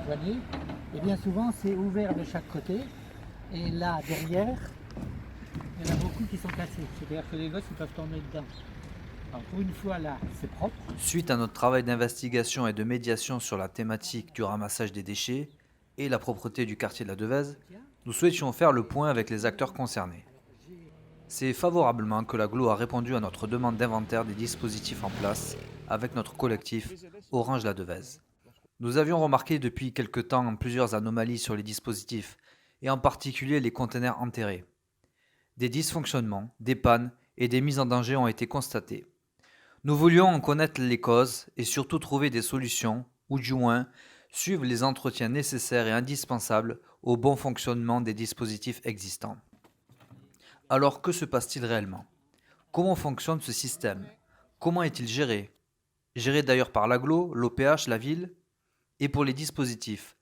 toilet. Et bien souvent, c'est ouvert de chaque côté. Et là, derrière, il y en a beaucoup qui sont cassés. C'est-à-dire que les gosses ils peuvent tomber dedans. Alors pour une fois, là, c'est propre. Suite à notre travail d'investigation et de médiation sur la thématique du ramassage des déchets et la propreté du quartier de la Devèze, nous souhaitions faire le point avec les acteurs concernés. C'est favorablement que l'agglo a répondu à notre demande d'inventaire des dispositifs en place avec notre collectif Orange la Devèze. Nous avions remarqué depuis quelque temps plusieurs anomalies sur les dispositifs et en particulier les conteneurs enterrés. Des dysfonctionnements, des pannes et des mises en danger ont été constatés. Nous voulions en connaître les causes et surtout trouver des solutions, ou du moins suivre les entretiens nécessaires et indispensables au bon fonctionnement des dispositifs existants. Alors que se passe-t-il réellement? Comment fonctionne ce système? Comment est-il géré? Géré d'ailleurs par l'agglo, l'OPH, la ville? Et pour les dispositifs,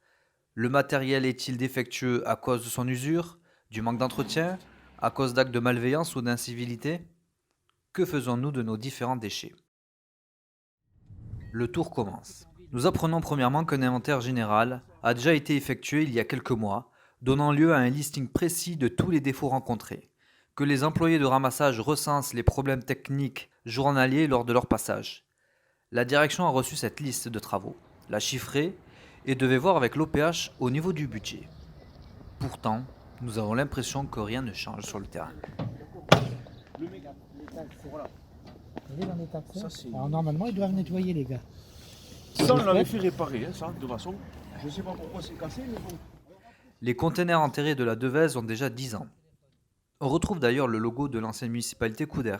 le matériel est-il défectueux à cause de son usure, du manque d'entretien, à cause d'actes de malveillance ou d'incivilité? Que faisons-nous de nos différents déchets? Le tour commence. Nous apprenons premièrement qu'un inventaire général a déjà été effectué il y a quelques mois, donnant lieu à un listing précis de tous les défauts rencontrés, que les employés de ramassage recensent les problèmes techniques journaliers lors de leur passage. La direction a reçu cette liste de travaux, l'a chiffrée et devait voir avec l'OPH au niveau du budget. Pourtant, nous avons l'impression que rien ne change sur le terrain. Les taxes. Voilà. Vous voyez dans les taxes. Alors normalement, ils doivent nettoyer les gars. Ça, on l'avait fait réparer, hein, ça, de toute façon. Je ne sais pas pourquoi c'est cassé, mais bon. Les containers enterrés de la Devèze ont déjà 10 ans. On retrouve d'ailleurs le logo de l'ancienne municipalité Couder.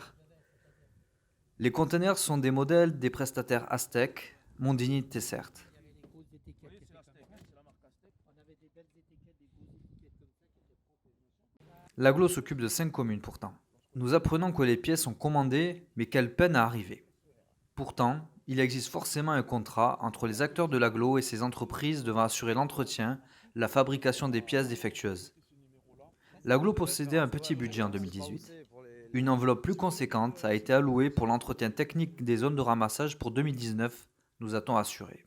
Les containers sont des modèles des prestataires Aztec, Mondinite et certes. L'agglo s'occupe de 5 communes pourtant. Nous apprenons que les pièces sont commandées, mais qu'elles peinent à arriver. Pourtant, il existe forcément un contrat entre les acteurs de l'agglo et ces entreprises devant assurer l'entretien, la fabrication des pièces défectueuses. L'agglo possédait un petit budget en 2018. Une enveloppe plus conséquente a été allouée pour l'entretien technique des zones de ramassage pour 2019, nous a-t-on assuré.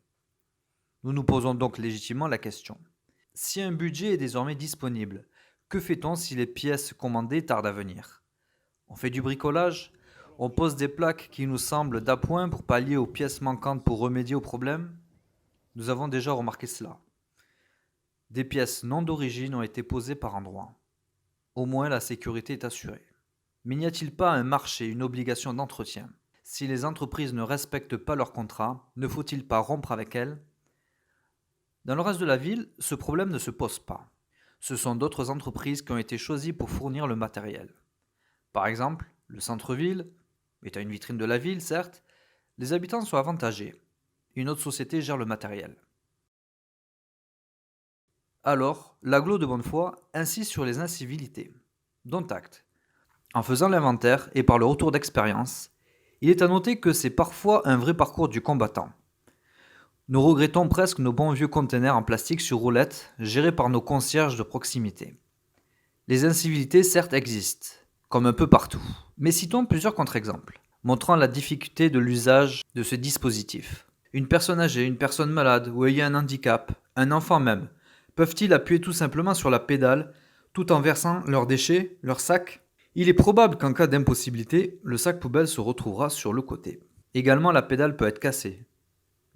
Nous nous posons donc légitimement la question. Si un budget est désormais disponible, que fait-on si les pièces commandées tardent à venir? On fait du bricolage? On pose des plaques qui nous semblent d'appoint pour pallier aux pièces manquantes pour remédier au problème? Nous avons déjà remarqué cela. Des pièces non d'origine ont été posées par endroits. Au moins la sécurité est assurée. Mais n'y a-t-il pas un marché, une obligation d'entretien? Si les entreprises ne respectent pas leur contrat, ne faut-il pas rompre avec elles? Dans le reste de la ville, ce problème ne se pose pas. Ce sont d'autres entreprises qui ont été choisies pour fournir le matériel. Par exemple, le centre-ville, étant une vitrine de la ville, certes, les habitants sont avantagés. Une autre société gère le matériel. Alors, l'agglo de bonne foi insiste sur les incivilités. Dont acte. En faisant l'inventaire et par le retour d'expérience, il est à noter que c'est parfois un vrai parcours du combattant. Nous regrettons presque nos bons vieux conteneurs en plastique sur roulette gérés par nos concierges de proximité. Les incivilités certes existent, comme un peu partout, mais citons plusieurs contre-exemples, montrant la difficulté de l'usage de ce dispositif. Une personne âgée, une personne malade ou ayant un handicap, un enfant même, peuvent-ils appuyer tout simplement sur la pédale tout en versant leurs déchets, leurs sacs? Il est probable qu'en cas d'impossibilité, le sac poubelle se retrouvera sur le côté. Également, la pédale peut être cassée.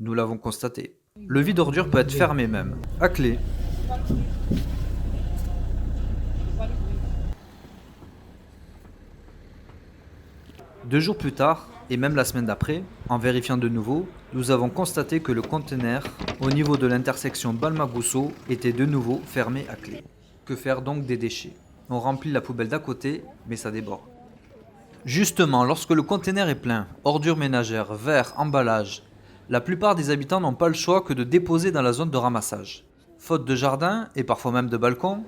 Nous l'avons constaté. Le vide-ordure peut être fermé même, à clé. Deux jours plus tard, et même la semaine d'après, en vérifiant de nouveau, nous avons constaté que le conteneur, au niveau de l'intersection Balma-Gousso, était de nouveau fermé à clé. Que faire donc des déchets? On remplit la poubelle d'à côté, mais ça déborde. Justement, lorsque le conteneur est plein, ordures ménagères, verres, emballages, la plupart des habitants n'ont pas le choix que de déposer dans la zone de ramassage. Faute de jardin, et parfois même de balcon,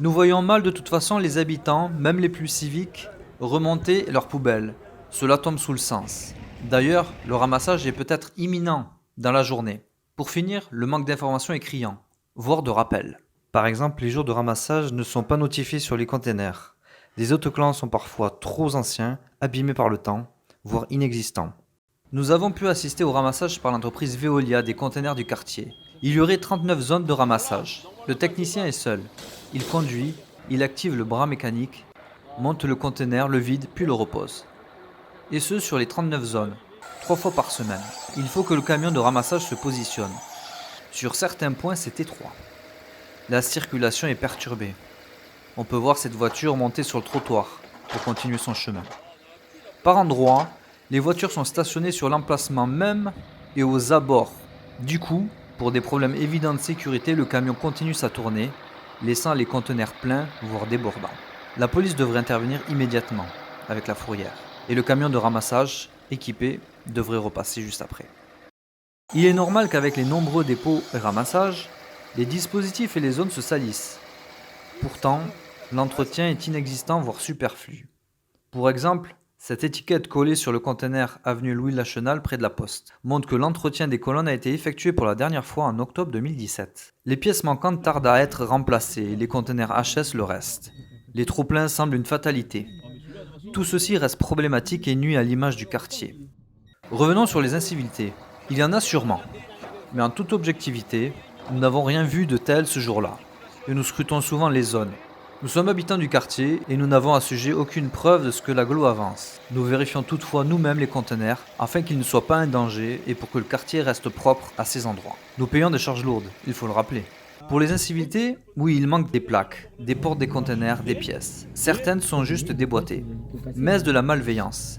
nous voyons mal de toute façon les habitants, même les plus civiques, remonter leurs poubelles. Cela tombe sous le sens. D'ailleurs, le ramassage est peut-être imminent dans la journée. Pour finir, le manque d'information est criant, voire de rappel. Par exemple, les jours de ramassage ne sont pas notifiés sur les containers. Les autocollants sont parfois trop anciens, abîmés par le temps, voire inexistants. Nous avons pu assister au ramassage par l'entreprise Veolia des containers du quartier. Il y aurait 39 zones de ramassage. Le technicien est seul. Il conduit, il active le bras mécanique, monte le conteneur, le vide, puis le repose. Et ce sur les 39 zones, 3 fois par semaine. Il faut que le camion de ramassage se positionne. Sur certains points, c'est étroit. La circulation est perturbée. On peut voir cette voiture monter sur le trottoir pour continuer son chemin. Par endroits, les voitures sont stationnées sur l'emplacement même et aux abords. Du coup, pour des problèmes évidents de sécurité, le camion continue sa tournée, laissant les conteneurs pleins, voire débordants. La police devrait intervenir immédiatement avec la fourrière et le camion de ramassage équipé devrait repasser juste après. Il est normal qu'avec les nombreux dépôts et ramassages, les dispositifs et les zones se salissent. Pourtant, l'entretien est inexistant voire superflu. Pour exemple, cette étiquette collée sur le conteneur avenue Louis Lachenal près de la Poste montre que l'entretien des colonnes a été effectué pour la dernière fois en octobre 2017. Les pièces manquantes tardent à être remplacées et les conteneurs HS le restent. Les trop-pleins semblent une fatalité. Tout ceci reste problématique et nuit à l'image du quartier. Revenons sur les incivilités. Il y en a sûrement. Mais en toute objectivité, nous n'avons rien vu de tel ce jour-là. Et nous scrutons souvent les zones. Nous sommes habitants du quartier et nous n'avons à ce sujet aucune preuve de ce que l'agglo avance. Nous vérifions toutefois nous-mêmes les conteneurs afin qu'ils ne soient pas un danger et pour que le quartier reste propre à ces endroits. Nous payons des charges lourdes, il faut le rappeler. Pour les incivilités, oui, il manque des plaques, des portes des conteneurs, des pièces. Certaines sont juste déboîtées. Mais est-ce de la malveillance?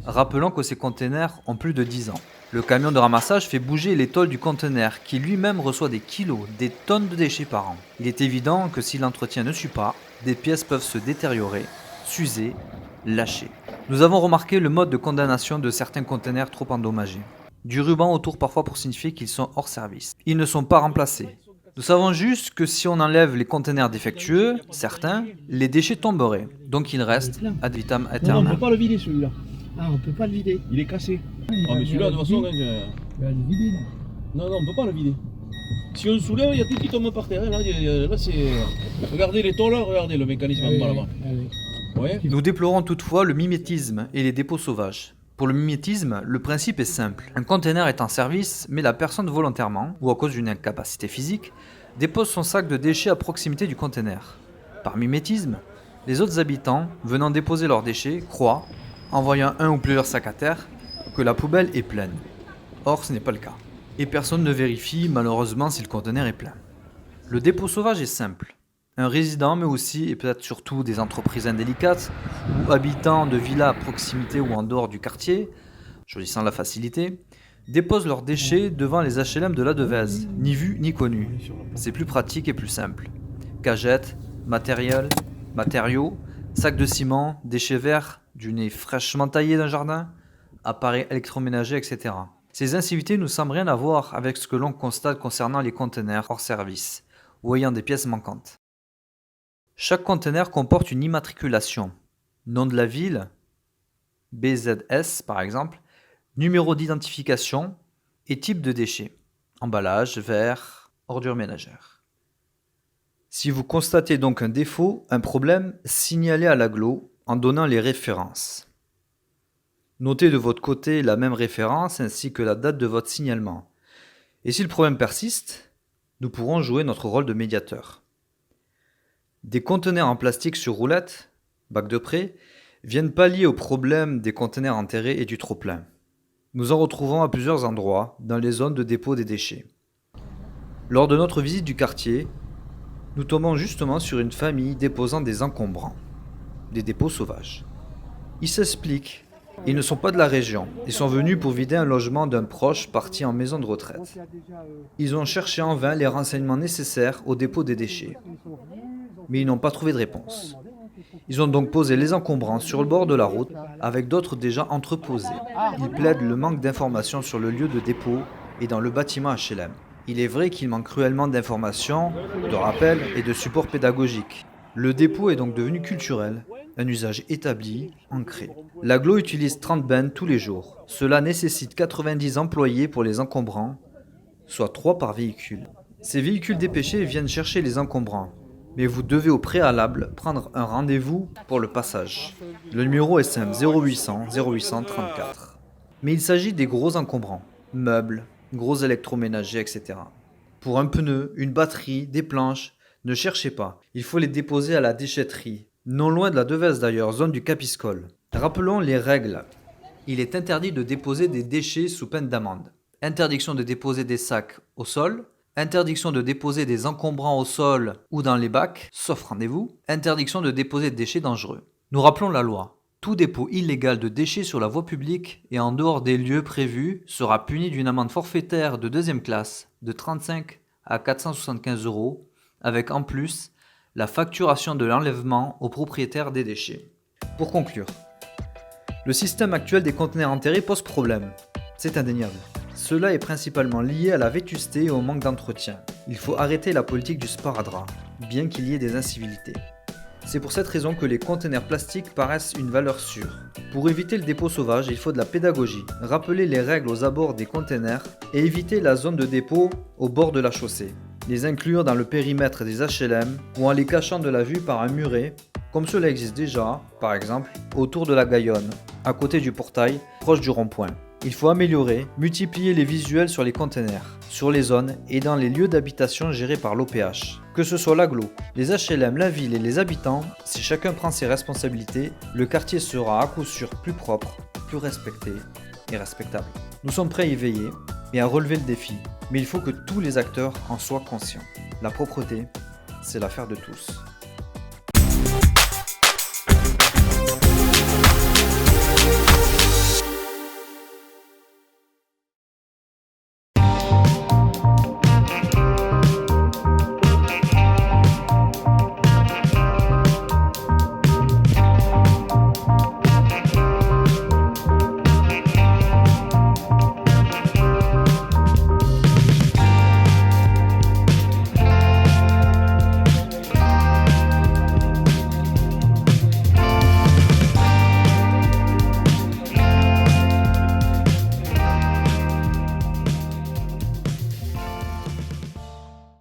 Rappelons que ces conteneurs ont plus de 10 ans. Le camion de ramassage fait bouger les tôles du conteneur qui lui-même reçoit des kilos, des tonnes de déchets par an. Il est évident que si l'entretien ne suit pas, des pièces peuvent se détériorer, s'user, lâcher. Nous avons remarqué le mode de condamnation de certains conteneurs trop endommagés. Du ruban autour parfois pour signifier qu'ils sont hors service. Ils ne sont pas remplacés. Nous savons juste que si on enlève les conteneurs défectueux, certains, les déchets tomberaient. Donc il reste ad vitam Non, on ne aeternam. peut pas le vider celui-là. Ah, on peut pas le vider. Il est cassé. Il Ah, va mais celui-là, de toute façon, le vider. hein, Il va le vider, là. non, on ne peut pas le vider. Si on le soulève, il y a tout qui tombe par terre. Hein. Là, c'est. Regardez les tôles, regardez le mécanisme en bas là-bas. Ouais. Nous déplorons toutefois le mimétisme et les dépôts sauvages. Pour le mimétisme, le principe est simple. Un conteneur est en service, mais la personne volontairement, ou à cause d'une incapacité physique, dépose son sac de déchets à proximité du conteneur. Par mimétisme, les autres habitants, venant déposer leurs déchets, croient, en voyant un ou plusieurs sacs à terre, que la poubelle est pleine. Or, ce n'est pas le cas. Et personne ne vérifie, malheureusement, si le conteneur est plein. Le dépôt sauvage est simple. Un résident, mais aussi et peut-être surtout des entreprises indélicates, ou habitants de villas à proximité ou en dehors du quartier, choisissant la facilité, déposent leurs déchets devant les HLM de la Devèze, ni vus ni connus. C'est plus pratique et plus simple. Cagettes, matériaux, sacs de ciment, déchets verts, du nez fraîchement taillé d'un jardin, appareils électroménagers, etc. Ces incivilités ne semblent rien à voir avec ce que l'on constate concernant les conteneurs hors service, ou ayant des pièces manquantes. Chaque conteneur comporte une immatriculation, nom de la ville, BZS par exemple, numéro d'identification et type de déchet, emballage, verre, ordures ménagères. Si vous constatez donc un défaut, un problème, signalez à l'agglo en donnant les références. Notez de votre côté la même référence ainsi que la date de votre signalement. Et si le problème persiste, nous pourrons jouer notre rôle de médiateur. Des conteneurs en plastique sur roulette, bac de prêt, viennent pallier au problème des conteneurs enterrés et du trop-plein. Nous en retrouvons à plusieurs endroits dans les zones de dépôt des déchets. Lors de notre visite du quartier, nous tombons justement sur une famille déposant des encombrants, des dépôts sauvages. Ils s'expliquent, ils ne sont pas de la région, ils sont venus pour vider un logement d'un proche parti en maison de retraite. Ils ont cherché en vain les renseignements nécessaires au dépôt des déchets, mais ils n'ont pas trouvé de réponse. Ils ont donc posé les encombrants sur le bord de la route avec d'autres déjà entreposés. Ils plaident le manque d'informations sur le lieu de dépôt et dans le bâtiment HLM. Il est vrai qu'il manque cruellement d'informations, de rappels et de supports pédagogiques. Le dépôt est donc devenu culturel, un usage établi, ancré. L'agglo utilise 30 bennes tous les jours. Cela nécessite 90 employés pour les encombrants, soit 3 par véhicule. Ces véhicules dépêchés viennent chercher les encombrants, mais vous devez au préalable prendre un rendez-vous pour le passage. Le numéro est simple, 0800 0834. Mais il s'agit des gros encombrants, meubles, gros électroménagers, etc. Pour un pneu, une batterie, des planches, ne cherchez pas. Il faut les déposer à la déchetterie. Non loin de la Devèze d'ailleurs, zone du Capiscol. Rappelons les règles. Il est interdit de déposer des déchets sous peine d'amende. Interdiction de déposer des sacs au sol. Interdiction de déposer des encombrants au sol ou dans les bacs, sauf rendez-vous. Interdiction de déposer des déchets dangereux. Nous rappelons la loi. Tout dépôt illégal de déchets sur la voie publique et en dehors des lieux prévus sera puni d'une amende forfaitaire de deuxième classe de 35 à 475 €, avec en plus la facturation de l'enlèvement au propriétaire des déchets. Pour conclure, le système actuel des conteneurs enterrés pose problème, c'est indéniable. Cela est principalement lié à la vétusté et au manque d'entretien. Il faut arrêter la politique du sparadrap, bien qu'il y ait des incivilités. C'est pour cette raison que les conteneurs plastiques paraissent une valeur sûre. Pour éviter le dépôt sauvage, il faut de la pédagogie, rappeler les règles aux abords des conteneurs et éviter la zone de dépôt au bord de la chaussée. Les inclure dans le périmètre des HLM ou en les cachant de la vue par un muret, comme cela existe déjà, par exemple, autour de la Gaillonne, à côté du portail, proche du rond-point. Il faut améliorer, multiplier les visuels sur les conteneurs, sur les zones et dans les lieux d'habitation gérés par l'OPH. Que ce soit l'agglo, les HLM, la ville et les habitants, si chacun prend ses responsabilités, le quartier sera à coup sûr plus propre, plus respecté et respectable. Nous sommes prêts à y veiller et à relever le défi, mais il faut que tous les acteurs en soient conscients. La propreté, c'est l'affaire de tous.